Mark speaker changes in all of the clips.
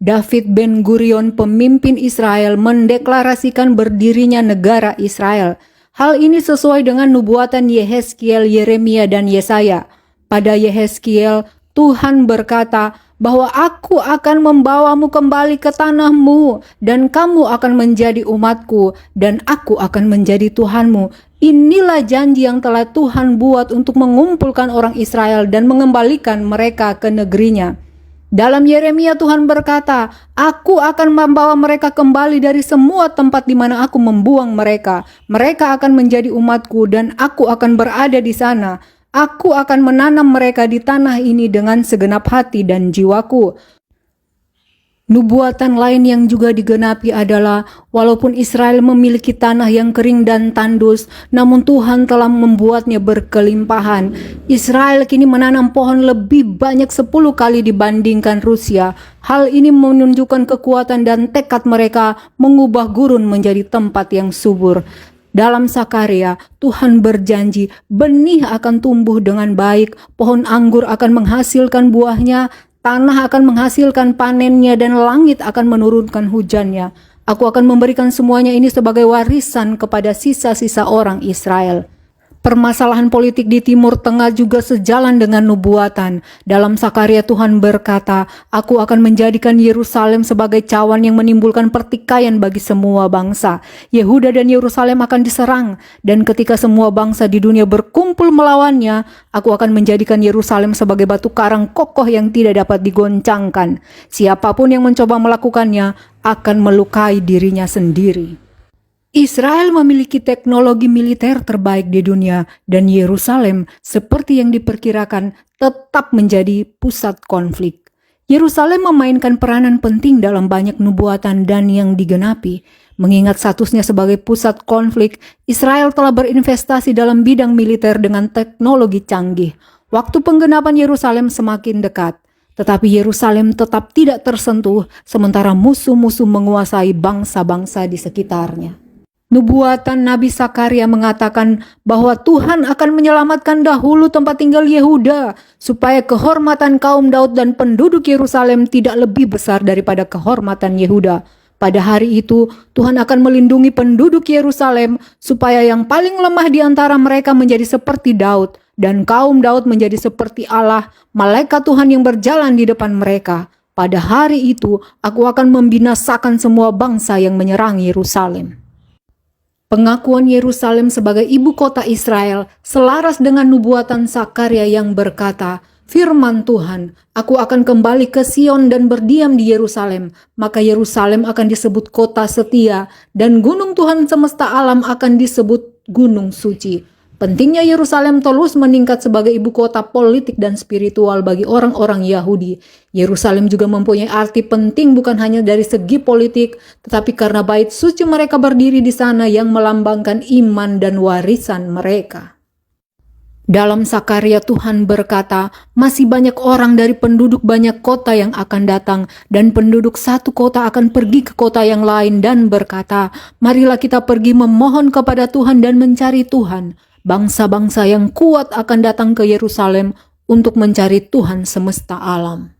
Speaker 1: David Ben-Gurion, pemimpin Israel, mendeklarasikan berdirinya negara Israel. Hal ini sesuai dengan nubuatan Yehezkiel, Yeremia, dan Yesaya. Pada Yehezkiel, Tuhan berkata bahwa aku akan membawamu kembali ke tanahmu, dan kamu akan menjadi umatku, dan aku akan menjadi Tuhanmu. Inilah janji yang telah Tuhan buat untuk mengumpulkan orang Israel dan mengembalikan mereka ke negerinya. Dalam Yeremia, Tuhan berkata, aku akan membawa mereka kembali dari semua tempat di mana aku membuang mereka. Mereka akan menjadi umatku dan aku akan berada di sana. Aku akan menanam mereka di tanah ini dengan segenap hati dan jiwaku. Nubuatan lain yang juga digenapi adalah, walaupun Israel memiliki tanah yang kering dan tandus, namun Tuhan telah membuatnya berkelimpahan. Israel kini menanam pohon lebih banyak 10 kali dibandingkan Rusia. Hal ini menunjukkan kekuatan dan tekad mereka mengubah gurun menjadi tempat yang subur. Dalam Sakaria, Tuhan berjanji benih akan tumbuh dengan baik, pohon anggur akan menghasilkan buahnya, tanah akan menghasilkan panennya, dan langit akan menurunkan hujannya. Aku akan memberikan semuanya ini sebagai warisan kepada sisa-sisa orang Israel. Permasalahan politik di Timur Tengah juga sejalan dengan nubuatan. Dalam Sakaria, Tuhan berkata, aku akan menjadikan Yerusalem sebagai cawan yang menimbulkan pertikaian bagi semua bangsa. Yehuda dan Yerusalem akan diserang, dan ketika semua bangsa di dunia berkumpul melawannya, aku akan menjadikan Yerusalem sebagai batu karang kokoh yang tidak dapat digoncangkan. Siapapun yang mencoba melakukannya akan melukai dirinya sendiri. Israel memiliki teknologi militer terbaik di dunia, dan Yerusalem, seperti yang diperkirakan, tetap menjadi pusat konflik. Yerusalem memainkan peranan penting dalam banyak nubuatan dan yang digenapi. Mengingat statusnya sebagai pusat konflik, Israel telah berinvestasi dalam bidang militer dengan teknologi canggih. Waktu penggenapan Yerusalem semakin dekat, tetapi Yerusalem tetap tidak tersentuh, sementara musuh-musuh menguasai bangsa-bangsa di sekitarnya. Nubuatan Nabi Sakaria mengatakan bahwa Tuhan akan menyelamatkan dahulu tempat tinggal Yehuda, supaya kehormatan kaum Daud dan penduduk Yerusalem tidak lebih besar daripada kehormatan Yehuda. Pada hari itu, Tuhan akan melindungi penduduk Yerusalem, supaya yang paling lemah di antara mereka menjadi seperti Daud, dan kaum Daud menjadi seperti Allah, malaikat Tuhan yang berjalan di depan mereka. Pada hari itu, aku akan membinasakan semua bangsa yang menyerang Yerusalem. Pengakuan Yerusalem sebagai ibu kota Israel selaras dengan nubuatan Sakaria yang berkata, firman Tuhan, aku akan kembali ke Sion dan berdiam di Yerusalem, maka Yerusalem akan disebut kota setia, dan gunung Tuhan semesta alam akan disebut gunung suci. Pentingnya Yerusalem terus meningkat sebagai ibu kota politik dan spiritual bagi orang-orang Yahudi. Yerusalem juga mempunyai arti penting bukan hanya dari segi politik, tetapi karena bait suci mereka berdiri di sana yang melambangkan iman dan warisan mereka. Dalam Sakaria, Tuhan berkata, masih banyak orang dari penduduk banyak kota yang akan datang, dan penduduk satu kota akan pergi ke kota yang lain dan berkata, marilah kita pergi memohon kepada Tuhan dan mencari Tuhan. Bangsa-bangsa yang kuat akan datang ke Yerusalem untuk mencari Tuhan semesta alam.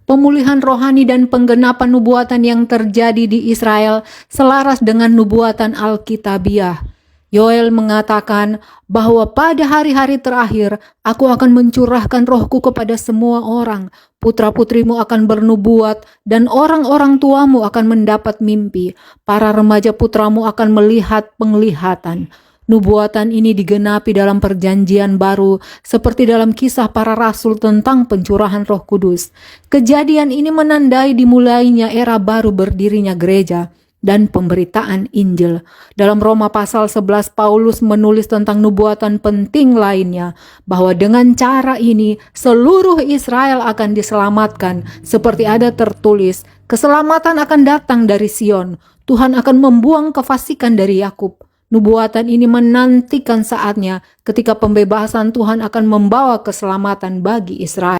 Speaker 1: Pemulihan rohani dan penggenapan nubuatan yang terjadi di Israel selaras dengan nubuatan Alkitabiah. Yoel mengatakan bahwa pada hari-hari terakhir aku akan mencurahkan rohku kepada semua orang. Putra-putrimu akan bernubuat dan orang-orang tuamu akan mendapat mimpi. Para remaja putramu akan melihat penglihatan. Nubuatan ini digenapi dalam perjanjian baru seperti dalam kisah para rasul tentang pencurahan Roh Kudus. Kejadian ini menandai dimulainya era baru berdirinya gereja dan pemberitaan Injil. Dalam Roma pasal 11, Paulus menulis tentang nubuatan penting lainnya, bahwa dengan cara ini seluruh Israel akan diselamatkan, seperti ada tertulis, keselamatan akan datang dari Sion, Tuhan akan membuang kefasikan dari Yakub. Nubuatan ini menantikan saatnya ketika pembebasan Tuhan akan membawa keselamatan bagi Israel.